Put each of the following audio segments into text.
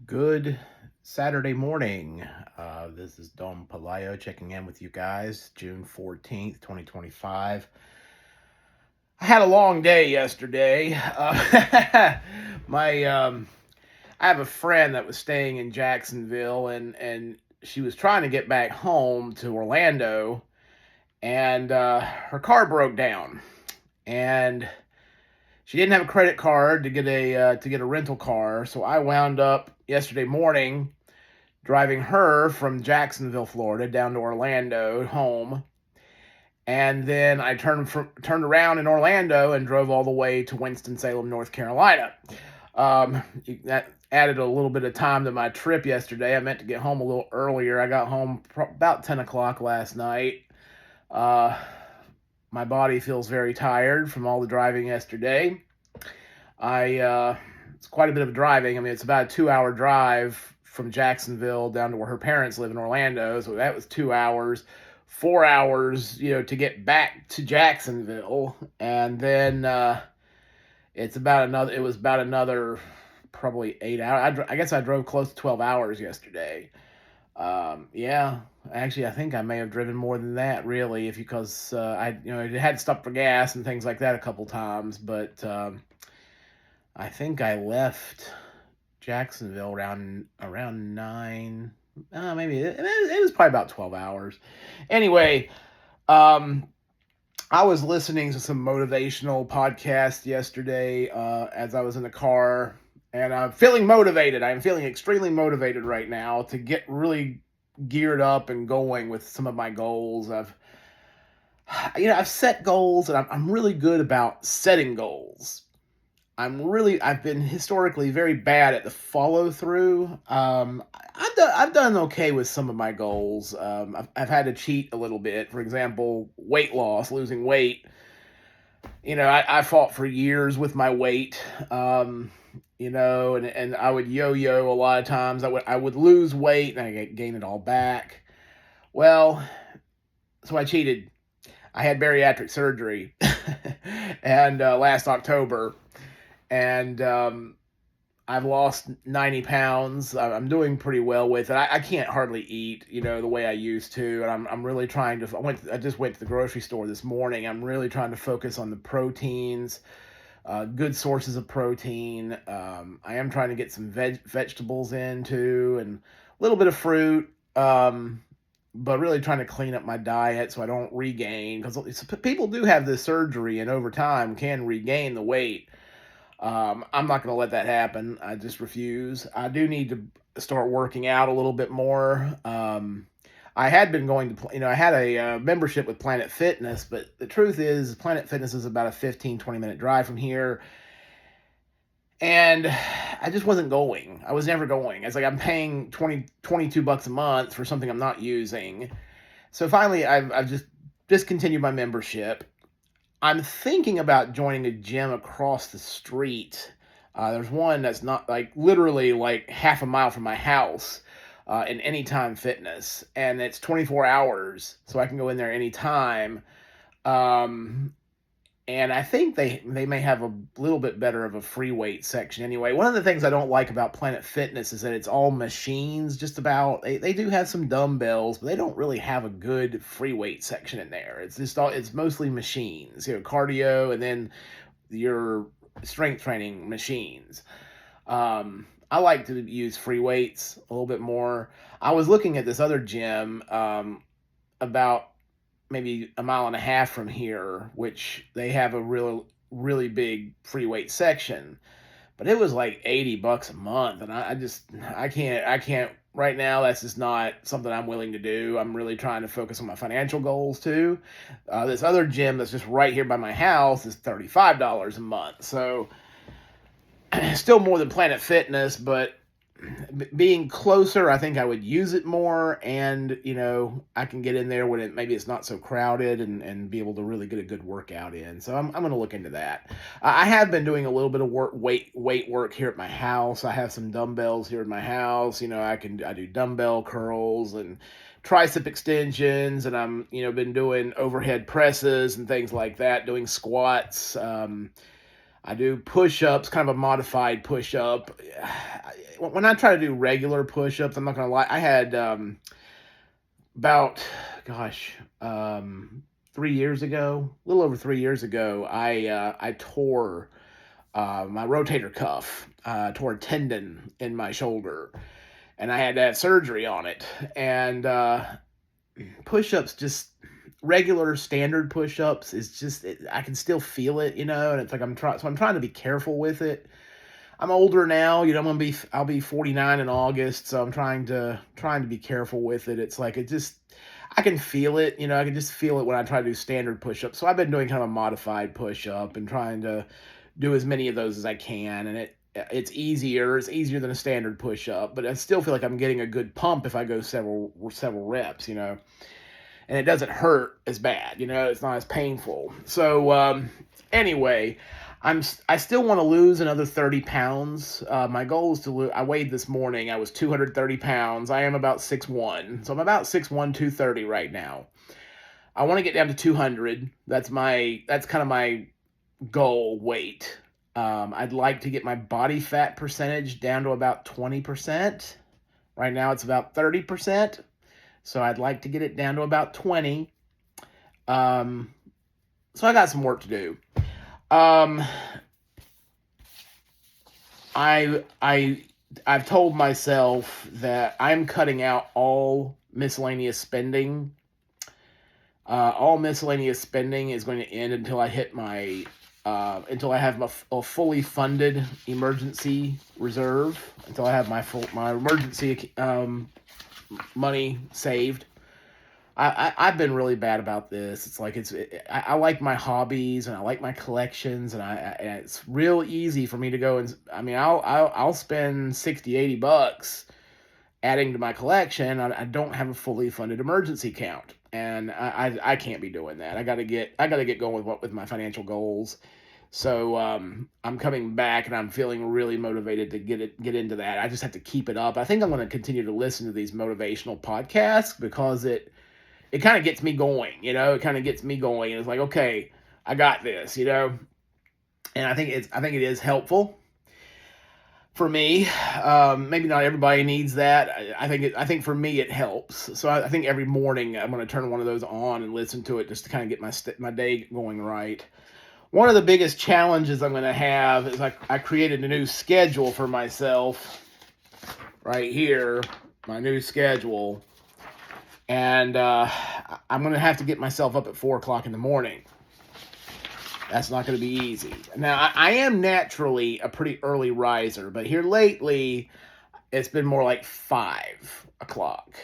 Good Saturday morning. This is Dom Palayo checking in with you guys, June 14th, 2025. I had a long day yesterday. My I have a friend that was staying in Jacksonville and she was trying to get back home to Orlando and her car broke down and she didn't have a credit card to get a rental car, so I wound up yesterday morning driving her from Jacksonville, Florida, down to Orlando home, and then I turned around in Orlando and drove all the way to Winston Salem, North Carolina. That added a little bit of time to my trip yesterday. I meant to get home a little earlier. I got home about 10 o'clock last night. Uh, my body feels very tired from all the driving yesterday. It's quite a bit of driving. I mean, it's about a 2 hour drive from Jacksonville down to where her parents live in Orlando. So that was 2 hours, 4 hours, to get back to Jacksonville. And then it was about another probably 8 hours. I guess I drove close to 12 hours yesterday. Yeah, actually, I think I may have driven more than that, really, if because I had to stop for gas and things like that a couple times, but I think I left Jacksonville around 9. Maybe it was probably about 12 hours. Anyway, um, I was listening to some motivational podcasts yesterday as I was in the car, and I'm feeling motivated. I'm feeling extremely motivated right now to get really geared up and going with some of my goals. I've set goals, and I'm really good about setting goals. I've been historically very bad at the follow through. I've done okay with some of my goals. I've had to cheat a little bit. For example, weight loss, losing weight. I fought for years with my weight. And I would yo-yo a lot of times. I would lose weight and I gain it all back. Well, so I cheated. I had bariatric surgery, and last October, and I've lost 90 pounds. I'm doing pretty well with it. I can't hardly eat, the way I used to, and I'm really trying to. I just went to the grocery store this morning. I'm really trying to focus on the proteins, good sources of protein. I am trying to get some vegetables in too, and a little bit of fruit. But really trying to clean up my diet so I don't regain, because people do have this surgery and over time can regain the weight. I'm not going to let that happen. I just refuse. I do need to start working out a little bit more. I had been going to, I had a membership with Planet Fitness, but the truth is, Planet Fitness is about a 15-20 minute drive from here. And I just wasn't going. I was never going. It's like I'm paying 22 bucks a month for something I'm not using. So finally, I've just discontinued my membership. I'm thinking about joining a gym across the street. There's one that's not like literally like half a mile from my house, in Anytime Fitness, and it's 24 hours, so I can go in there anytime. Um, and I think they may have a little bit better of a free weight section anyway. One of the things I don't like about Planet Fitness is that it's all machines, just about. They do have some dumbbells, but they don't really have a good free weight section in there. It's mostly machines, cardio, and then your strength training machines. I like to use free weights a little bit more. I was looking at this other gym about maybe a mile and a half from here, which they have a really big free weight section, but it was like 80 bucks a month, and I can't right now. That's just not something I'm willing to do. I'm really trying to focus on my financial goals too. This other gym that's just right here by my house is $35 a month, so still more than Planet Fitness, but being closer, I think I would use it more, and I can get in there when maybe it's not so crowded, and be able to really get a good workout in. So I'm going to look into that. I have been doing a little bit of weight work here at my house. I have some dumbbells here at my house. I do dumbbell curls and tricep extensions, and I'm been doing overhead presses and things like that, doing squats. I do push-ups, kind of a modified push-up. when I try to do regular push-ups, I'm not gonna lie, I had about, gosh, 3 years ago, a little over 3 years ago, I tore my rotator cuff, tore a tendon in my shoulder, and I had to have surgery on it. And push-ups, just regular standard push-ups, is just I can still feel it, and it's like I'm trying to be careful with it. I'm older now, I'll be 49 in August, so I'm trying to be careful with it. It's like I can feel it, I can just feel it when I try to do standard push-ups. So I've been doing kind of a modified push-up and trying to do as many of those as I can, and it's easier. It's easier than a standard push-up, but I still feel like I'm getting a good pump if I go several reps, and it doesn't hurt as bad, it's not as painful. So anyway, I still want to lose another 30 pounds. My goal is to lose. I weighed this morning. I was 230 pounds. I am about 6'1", so I'm about 6'1", 230 right now. I want to get down to 200. That's kind of my goal weight. I'd like to get my body fat percentage down to about 20%. Right now it's about 30%. So I'd like to get it down to about 20. So I got some work to do. I've told myself that I'm cutting out all miscellaneous spending. All miscellaneous spending is going to end until I hit until I have a fully funded emergency reserve, until I have my emergency money saved. I've been really bad about this. It's like I like my hobbies and I like my collections, and it's real easy for me to go and I'll spend $60-$80 adding to my collection. I don't have a fully funded emergency account, and I can't be doing that. I gotta get going with my financial goals. So I'm coming back, and I'm feeling really motivated to get into that. I just have to keep it up. I think I'm going to continue to listen to these motivational podcasts because it kind of gets me going. It kind of gets me going, and it's like, okay, I got this. And I think it is helpful for me. Maybe not everybody needs that. I think for me it helps. So I think every morning I'm going to turn one of those on and listen to it just to kind of get my day going right. One of the biggest challenges I'm going to have is I created a new schedule for myself right here, my new schedule, and I'm going to have to get myself up at 4 o'clock in the morning. That's not going to be easy. Now, I am naturally a pretty early riser, but here lately, it's been more like 5 o'clock,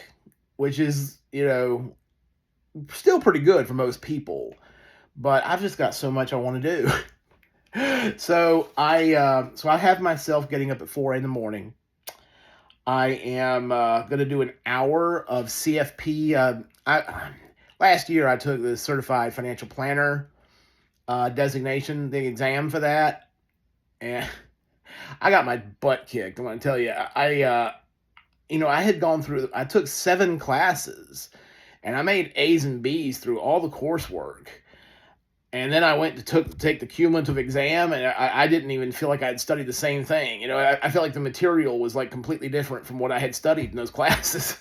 which is, still pretty good for most people. But I've just got so much I want to do. So I have myself getting up at 4 in the morning. I am going to do an hour of CFP. Last year I took the Certified Financial Planner designation, the exam for that, and I got my butt kicked. I'm going to tell you, I took 7 classes, and I made A's and B's through all the coursework. And then I went to take the cumulative exam, and I didn't even feel like I'd studied the same thing. I felt like the material was like completely different from what I had studied in those classes.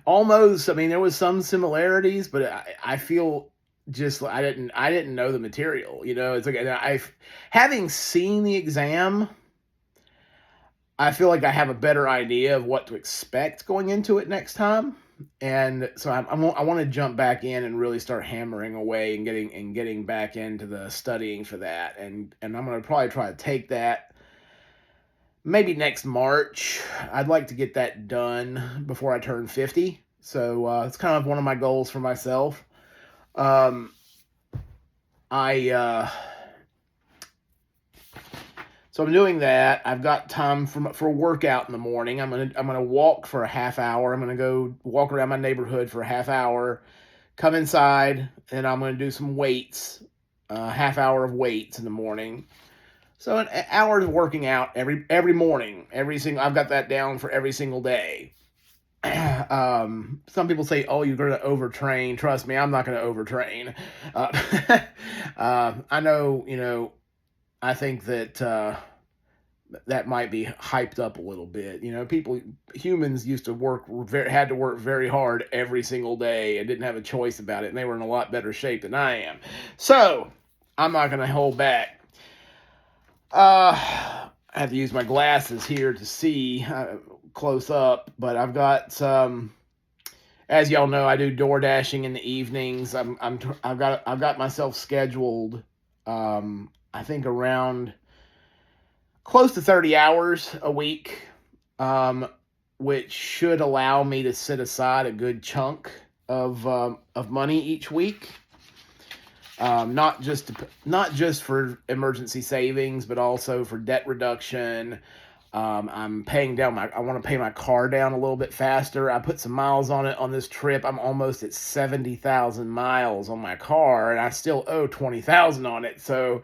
Almost, there was some similarities, but I feel just I didn't know the material. It's like having seen the exam, I feel like I have a better idea of what to expect going into it next time. And so I want to jump back in and really start hammering away and getting back into the studying for that. And I'm going to probably try to take that maybe next March. I'd like to get that done before I turn 50. So it's kind of one of my goals for myself. So I'm doing that. I've got time for a workout in the morning. I'm gonna walk for a half hour. I'm gonna go walk around my neighborhood for a half hour, come inside, and I'm gonna do some weights, half hour of weights in the morning. So an hour of working out every morning, I've got that down for every single day. Some people say, "Oh, you're gonna overtrain." Trust me, I'm not gonna overtrain. I know, I think that that might be hyped up a little bit. Humans used to had to work very hard every single day and didn't have a choice about it, and they were in a lot better shape than I am. So I'm not going to hold back. I have to use my glasses here to see close up, but I've got some. As y'all know, I do door dashing in the evenings. I've got myself scheduled. I think around close to 30 hours a week, which should allow me to set aside a good chunk of money each week. Not just for emergency savings, but also for debt reduction. I'm paying down I want to pay my car down a little bit faster. I put some miles on it on this trip. I'm almost at 70,000 miles on my car, and I still owe 20,000 on it. So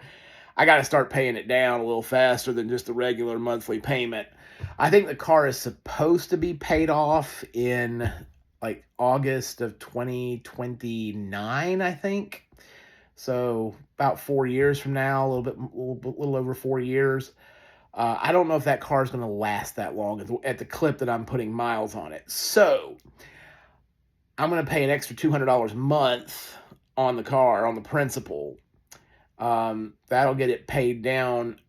I got to start paying it down a little faster than just the regular monthly payment. I think the car is supposed to be paid off in like August of 2029, I think. So about 4 years from now, a little over 4 years. I don't know if that car is going to last that long at the clip that I'm putting miles on it. So I'm going to pay an extra $200 a month on the car, on the principal. That'll get it paid down.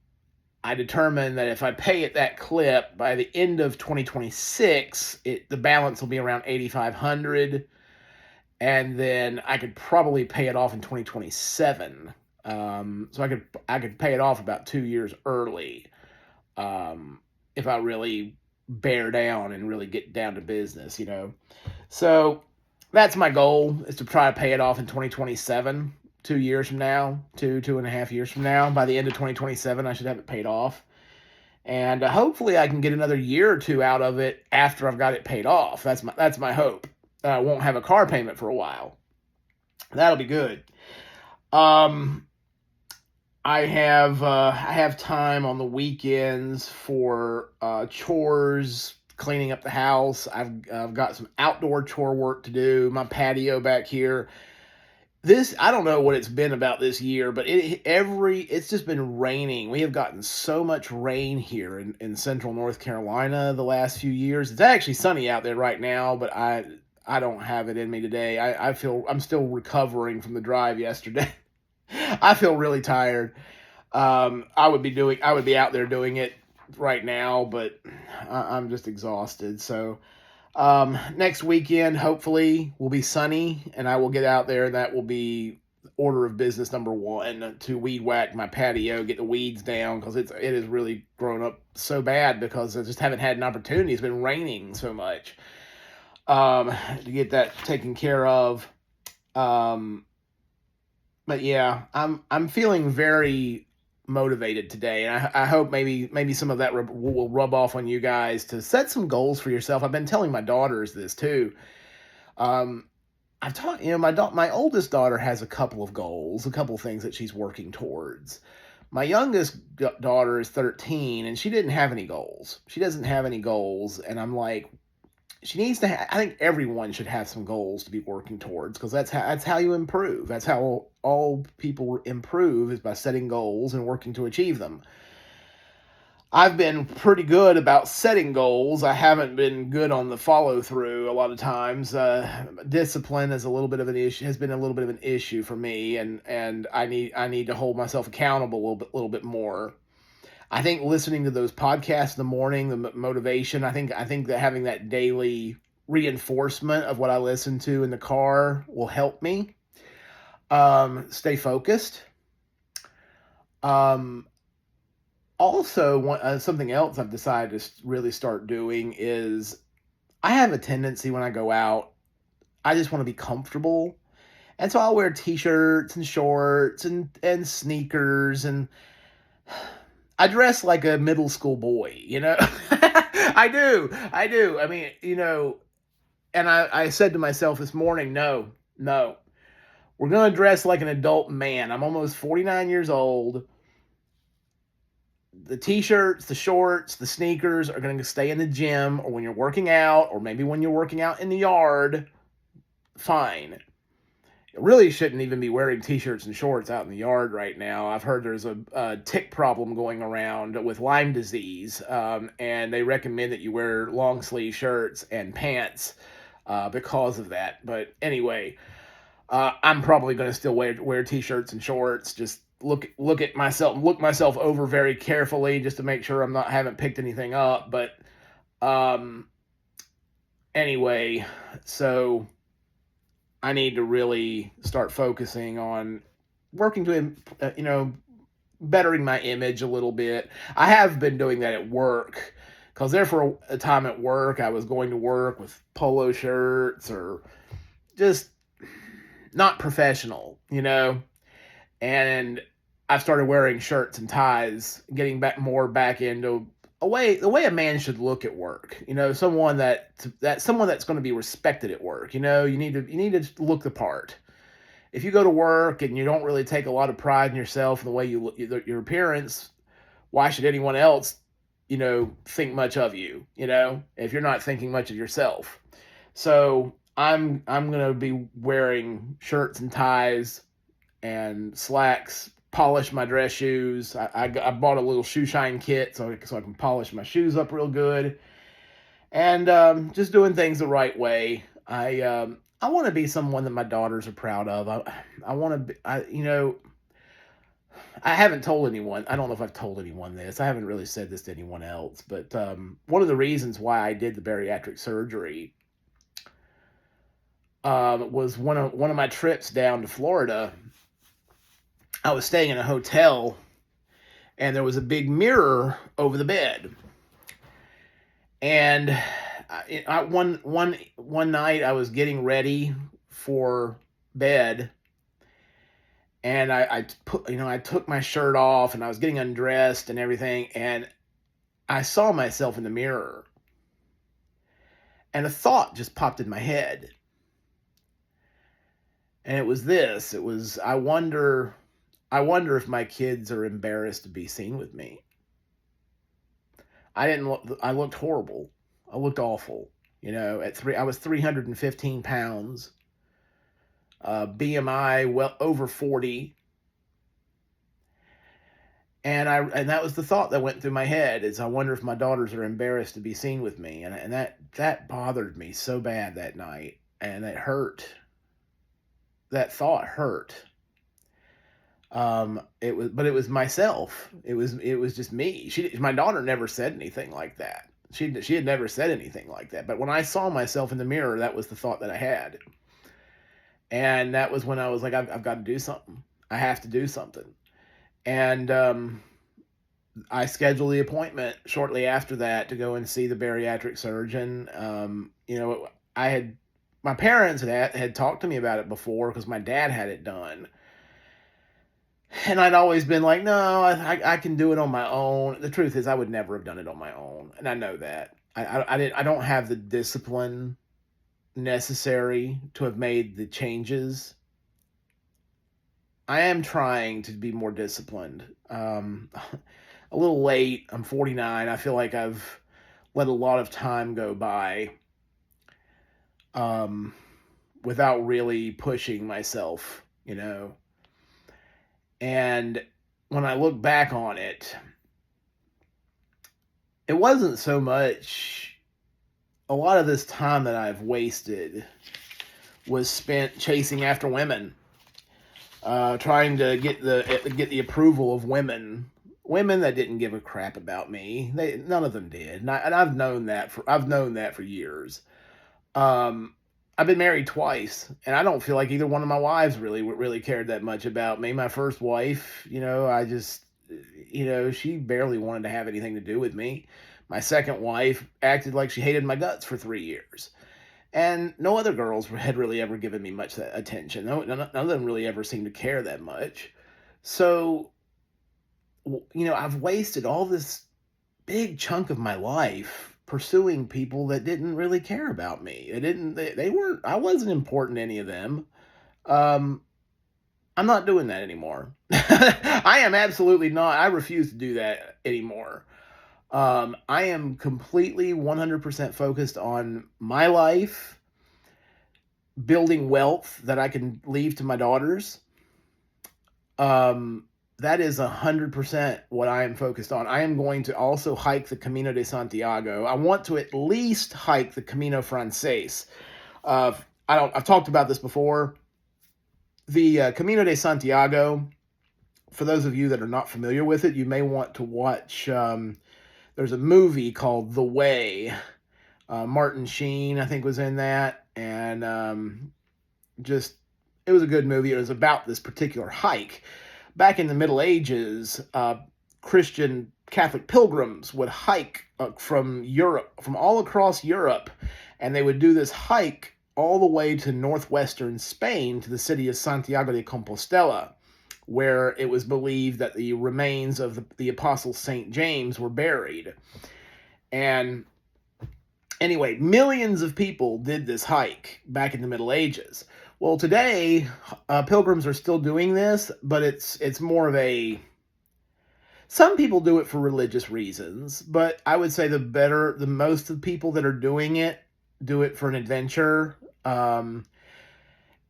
I determined that if I pay it that clip by the end of 2026, the balance will be around $8,500, and then I could probably pay it off in 2027. So I could pay it off about 2 years early. If I really bear down and really get down to business, So that's my goal, is to try to pay it off in 2027, 2 years from now, 2.5 years from now. By the end of 2027, I should have it paid off. And hopefully I can get another year or two out of it after I've got it paid off. That's my hope. I won't have a car payment for a while. That'll be good. I have time on the weekends for chores, cleaning up the house. I've got some outdoor chore work to do. My patio back here. I don't know what it's been about this year, but it's just been raining. We have gotten so much rain here in central North Carolina the last few years. It's actually sunny out there right now, but I don't have it in me today. I'm still recovering from the drive yesterday. I feel really tired. I would be out there doing it right now, but I'm just exhausted. So, next weekend, hopefully, will be sunny, and I will get out there, and that will be order of business number one, to weed whack my patio, get the weeds down, because it has really grown up so bad because I just haven't had an opportunity. It's been raining so much, to get that taken care of. But yeah, I'm feeling very motivated today, and I hope maybe some of that will rub off on you guys, to set some goals for yourself. I've been telling my daughters this too. I've taught my oldest daughter has a couple of goals, a couple of things that she's working towards. My youngest daughter is 13, and she didn't have any goals. She doesn't have any goals, and I'm like, she needs to. I think everyone should have some goals to be working towards, because that's how you improve. That's how all people improve, is by setting goals and working to achieve them. I've been pretty good about setting goals. I haven't been good on the follow through a lot of times. Discipline is a little bit of an issue. Has been a little bit of an issue for me, and I need to hold myself accountable a little bit more. I think listening to those podcasts in the morning, the motivation, I think that having that daily reinforcement of what I listen to in the car will help me stay focused. Also, something else I've decided to really start doing is, I have a tendency when I go out, I just want to be comfortable. And so I'll wear t-shirts and shorts and sneakers, and I dress like a middle school boy, I do. I mean, and I said to myself this morning, no, we're going to dress like an adult man. I'm almost 49 years old. The t-shirts, the shorts, the sneakers are going to stay in the gym, or when you're working out, or maybe when you're working out in the yard, fine. really shouldn't even be wearing t-shirts and shorts out in the yard right now. I've heard there's a tick problem going around with Lyme disease, and they recommend that you wear long sleeve shirts and pants because of that. But anyway, I'm probably going to still wear t-shirts and shorts. Just look myself over very carefully just to make sure haven't picked anything up. But um, anyway, so I need to really start focusing on working to, bettering my image a little bit. I have been doing that at work because there for a time at work, I was going to work with polo shirts or just not professional, and I've started wearing shirts and ties, getting back into the way a man should look at work. Someone that's going to be respected at work. You need to look the part. If you go to work and you don't really take a lot of pride in yourself and the way you look, your appearance, why should anyone else, think much of you? If you're not thinking much of yourself. So I'm gonna be wearing shirts and ties and slacks, polish my dress shoes. I bought a little shoe shine kit so I can polish my shoes up real good, and just doing things the right way. I want to be someone that my daughters are proud of. I want to be, I haven't told anyone. I don't know if I've told anyone this. I haven't really said this to anyone else, but one of the reasons why I did the bariatric surgery was one of my trips down to Florida. I was staying in a hotel, and there was a big mirror over the bed. And one night I was getting ready for bed, and I took my shirt off, and I was getting undressed and everything, and I saw myself in the mirror, and a thought just popped in my head. And it was this. It was, I wonder if my kids are embarrassed to be seen with me. I looked horrible. I looked awful. I was 315 pounds, BMI well over 40. And that was the thought that went through my head, is I wonder if my daughters are embarrassed to be seen with me. And that bothered me so bad that night. And it hurt. That thought hurt. It was myself. It was just me. My daughter never said anything like that. She had never said anything like that. But when I saw myself in the mirror, that was the thought that I had. And that was when I was like, I've got to do something. I have to do something. And I scheduled the appointment shortly after that to go and see the bariatric surgeon. My parents had talked to me about it before because my dad had it done. And I'd always been like, no, I can do it on my own. The truth is, I would never have done it on my own, and I know that. I don't have the discipline necessary to have made the changes. I am trying to be more disciplined. A little late. I'm 49. I feel like I've let a lot of time go by without really pushing myself, And when I look back on it, it wasn't so much, a lot of this time that I've wasted was spent chasing after women, trying to get the approval of women that didn't give a crap about me. None of them did, and I've known that for years. I've been married twice, and I don't feel like either one of my wives really cared that much about me. My first wife, I just, she barely wanted to have anything to do with me. My second wife acted like she hated my guts for 3 years. And no other girls had really ever given me much attention. None of them really ever seemed to care that much. So, I've wasted all this big chunk of my life pursuing people that didn't really care about me. They weren't, I wasn't important to any of them. I'm not doing that anymore. I am absolutely not. I refuse to do that anymore. I am completely 100% focused on my life, building wealth that I can leave to my daughters, that is 100% what I am focused on. I am going to also hike the Camino de Santiago. I want to at least hike the Camino Frances. I've talked about this before. The Camino de Santiago, for those of you that are not familiar with it, you may want to watch. There's a movie called The Way. Martin Sheen, I think, was in that, and it was a good movie. It was about this particular hike. Back in the Middle Ages, Christian Catholic pilgrims would hike from Europe, from all across Europe, and they would do this hike all the way to northwestern Spain, to the city of Santiago de Compostela, where it was believed that the remains of the Apostle St. James were buried. And anyway, millions of people did this hike back in the Middle Ages. Well, today, pilgrims are still doing this, but it's more of a... Some people do it for religious reasons, but I would say the most of the people that are doing it do it for an adventure. And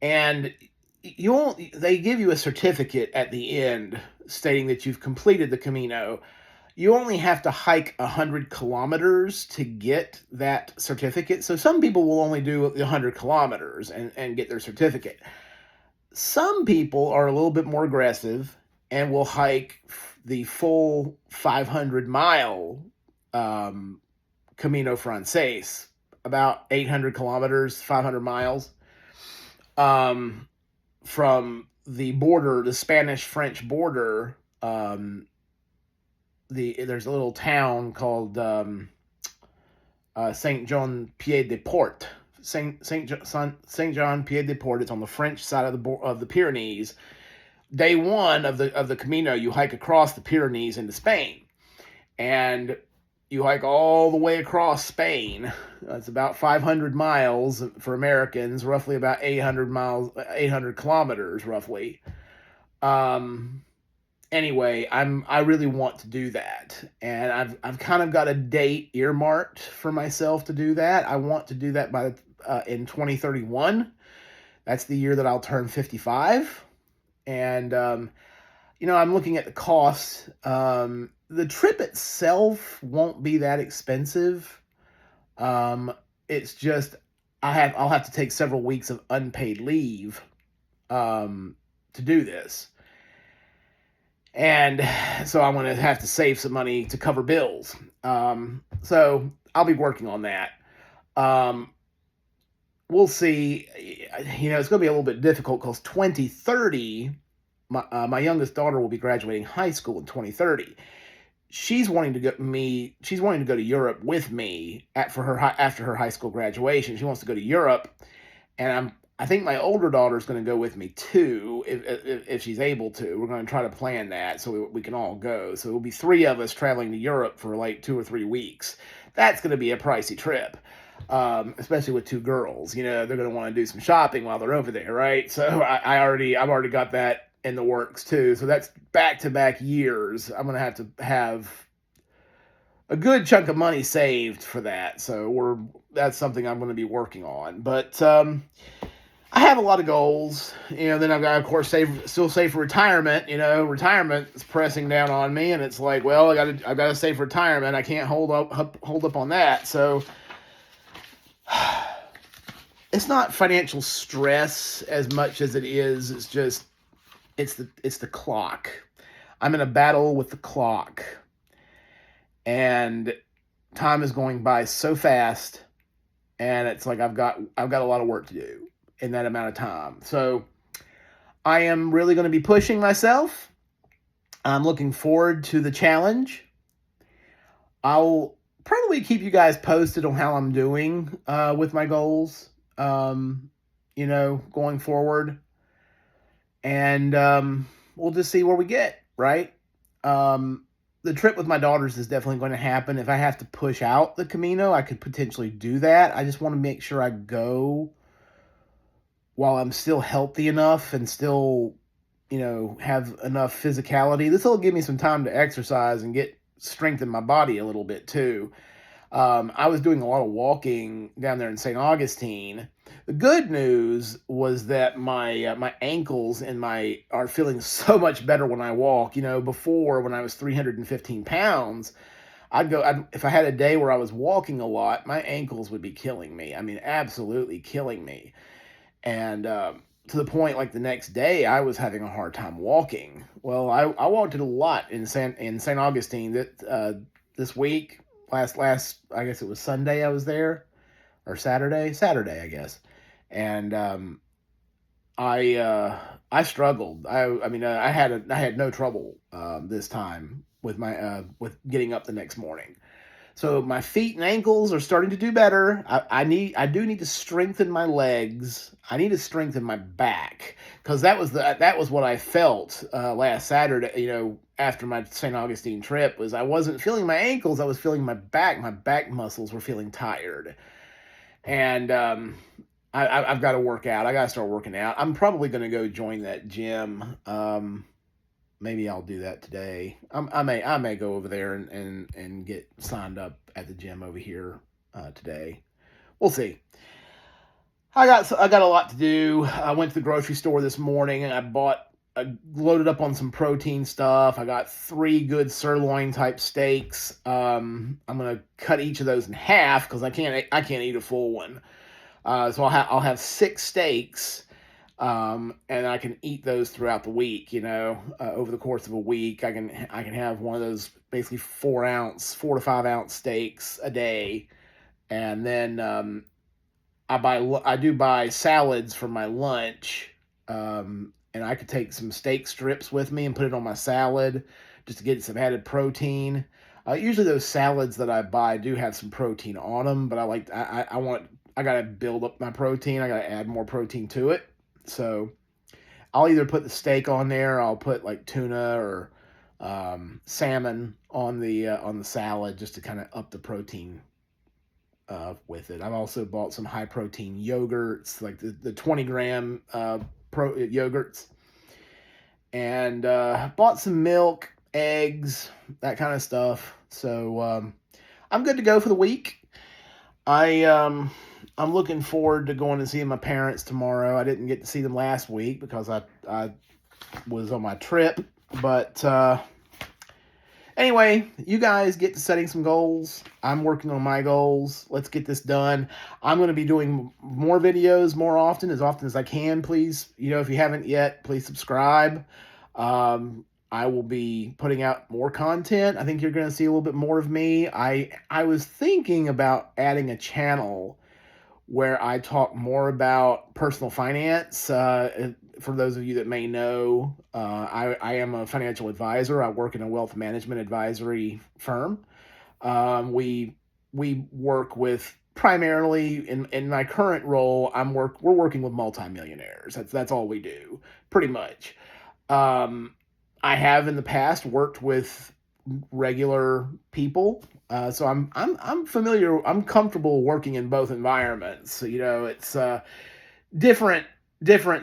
they give you a certificate at the end stating that you've completed the Camino. You only have to hike 100 kilometers to get that certificate. So some people will only do 100 kilometers and get their certificate. Some people are a little bit more aggressive and will hike the full 500-mile Camino Frances, about 800 kilometers, 500 miles, from the border, the Spanish-French border. There's a little town called Saint Jean Pied de Port. Saint Jean Pied de Port. It's on the French side of the Pyrenees. Day one of the Camino, you hike across the Pyrenees into Spain, and you hike all the way across Spain. It's about 500 miles for Americans, roughly about 800 kilometers, roughly. Anyway, I really want to do that, and I've kind of got a date earmarked for myself to do that. I want to do that in 2031. That's the year that I'll turn 55, and I'm looking at the costs. The trip itself won't be that expensive. It's just I'll have to take several weeks of unpaid leave to do this. And so I'm going to have to save some money to cover bills. So I'll be working on that. We'll see. It's going to be a little bit difficult because 2030, my youngest daughter will be graduating high school in 2030. She's wanting to go to Europe with me after her high school graduation. She wants to go to Europe, and I think my older daughter is going to go with me too, if she's able to. We're going to try to plan that so we can all go. So it'll be 3 of us traveling to Europe for like 2 or 3 weeks. That's going to be a pricey trip, especially with 2 girls. They're going to want to do some shopping while they're over there, right? So I've already got that in the works too. So that's back-to-back years. I'm going to have a good chunk of money saved for that. So that's something I'm going to be working on. But I have a lot of goals. Then I've got, of course, still save for retirement. Retirement is pressing down on me, and it's like, well, I've got to save for retirement. I can't hold up on that. So it's not financial stress as much as it is. It's just it's the clock. I'm in a battle with the clock, and time is going by so fast, and it's like I've got a lot of work to do in that amount of time. So I am really going to be pushing myself. I'm looking forward to the challenge. I'll probably keep you guys posted on how I'm doing with my goals, going forward. And we'll just see where we get, right? The trip with my daughters is definitely going to happen. If I have to push out the Camino, I could potentially do that. I just want to make sure I go while I'm still healthy enough and still, have enough physicality. This will give me some time to exercise and get strength in my body a little bit too. I was doing a lot of walking down there in St. Augustine. The good news was that my ankles and my are feeling so much better when I walk. Before, when I was 315 pounds, if I had a day where I was walking a lot, my ankles would be killing me. I mean, absolutely killing me. And to the point, like the next day, I was having a hard time walking. Well, I walked it a lot in St. Augustine this week. Last I guess it was Sunday I was there, or Saturday I guess, and I struggled. I mean, I had no trouble this time with my with getting up the next morning. So my feet and ankles are starting to do better. I do need to strengthen my legs. I need to strengthen my back, because that was what I felt last Saturday. After my St. Augustine trip, was I wasn't feeling my ankles. I was feeling my back. My back muscles were feeling tired, and I've got to work out. I got to start working out. I'm probably going to go join that gym. Maybe I'll do that today. I may go over there and get signed up at the gym over here today. We'll see. I got a lot to do. I went to the grocery store this morning and I loaded up on some protein stuff. I got 3 good sirloin type steaks. I'm gonna cut each of those in half because I can't eat a full one. So I'll have 6 steaks, and I can eat those throughout the week. Over the course of a week, I can have one of those basically 4 to 5 ounce steaks a day, and then I do buy salads for my lunch, and I could take some steak strips with me and put it on my salad just to get some added protein. Usually those salads that I buy do have some protein on them, but I gotta build up my protein. I gotta add more protein to it. So I'll either put the steak on there, or I'll put like tuna or salmon on the salad just to kind of up the protein with it. I've also bought some high protein yogurts, like the 20-gram yogurts, and bought some milk, eggs, that kind of stuff. So I'm good to go for the week. I'm looking forward to going and seeing my parents tomorrow. I didn't get to see them last week because I was on my trip, but anyway, you guys get to setting some goals. I'm working on my goals. Let's get this done. I'm going to be doing more videos more often as I can. Please, if you haven't yet, please subscribe. I will be putting out more content. I think you're going to see a little bit more of me. I was thinking about adding a channel where I talk more about personal finance. For those of you that may know, I am a financial advisor. I work in a wealth management advisory firm. We work with, primarily in my current role, we're working with multimillionaires. That's all we do, pretty much. I have in the past worked with regular people, so I'm familiar. I'm comfortable working in both environments. It's different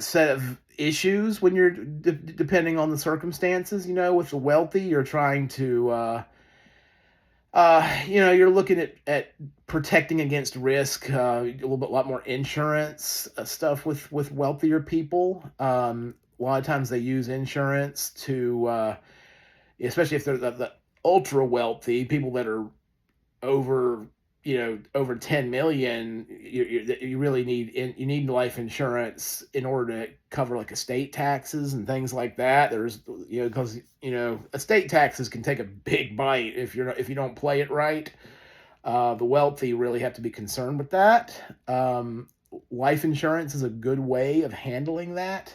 set of issues when you're depending on the circumstances. With the wealthy, you're trying to you're looking at protecting against risk, a lot more insurance stuff with wealthier people. A lot of times they use insurance to, especially if they're the ultra wealthy, people that are over, over 10 million, you really need life insurance in order to cover like estate taxes and things like that. There's, because, estate taxes can take a big bite if you don't play it right. The wealthy really have to be concerned with that. Life insurance is a good way of handling that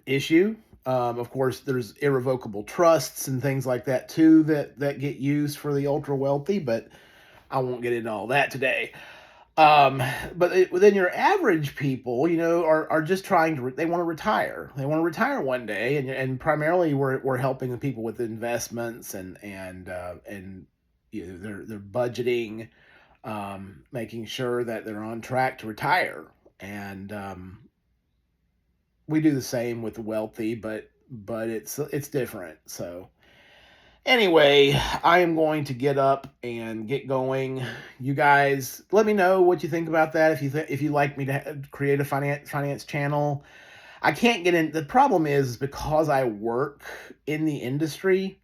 issue. Of course, there's irrevocable trusts and things like that too that get used for the ultra wealthy, but I won't get into all that today. But within your average people, are just trying to, they want to retire. They want to retire one day, and primarily we're helping the people with investments and their budgeting, making sure that they're on track to retire. And we do the same with the wealthy, but it's different. So Anyway, I am going to get up and get going. You guys, let me know what you think about that. If you like me to create a finance channel, I can't get in. The problem is because I work in the industry,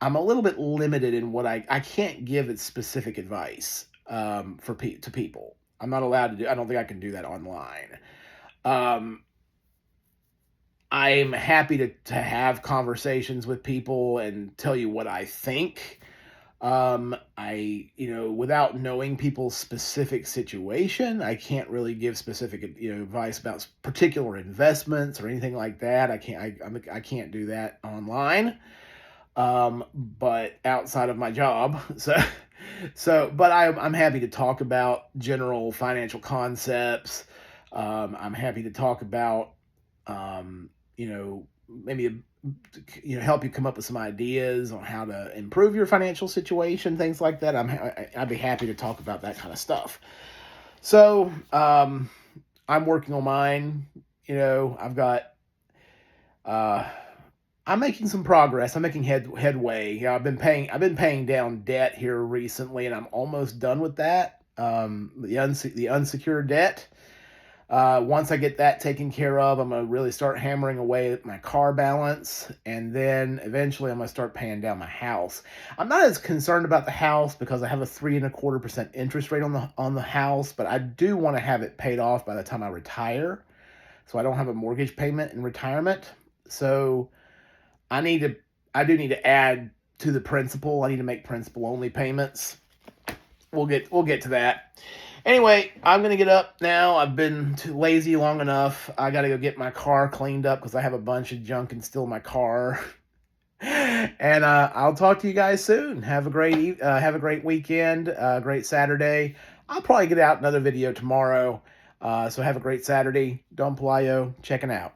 I'm a little bit limited in what I can't give it specific advice to people. I'm not allowed to do. I don't think I can do that online. Um, I'm happy to have conversations with people and tell you what I think. Without knowing people's specific situation, I can't really give specific, advice about particular investments or anything like that. I can't do that online. But outside of my job, but I'm happy to talk about general financial concepts. I'm happy to talk about, maybe help you come up with some ideas on how to improve your financial situation, things like that. I'd be happy to talk about that kind of stuff. So I'm working on mine. I've got I'm making some progress. I'm making headway. I've been paying down debt here recently, and I'm almost done with that. The unsecured debt. Once I get that taken care of, I'm gonna really start hammering away at my car balance, and then eventually I'm gonna start paying down my house. I'm not as concerned about the house because I have a 3.25% interest rate on the house, but I do want to have it paid off by the time I retire, so I don't have a mortgage payment in retirement. So I need to I do need to add to the principal. I need to make principal only payments. We'll get to that. Anyway, I'm gonna get up now. I've been too lazy long enough. I gotta go get my car cleaned up because I have a bunch of junk and still in my car. And I'll talk to you guys soon. Have a great weekend. Great Saturday. I'll probably get out another video tomorrow. So have a great Saturday. Don Pelayo checking out.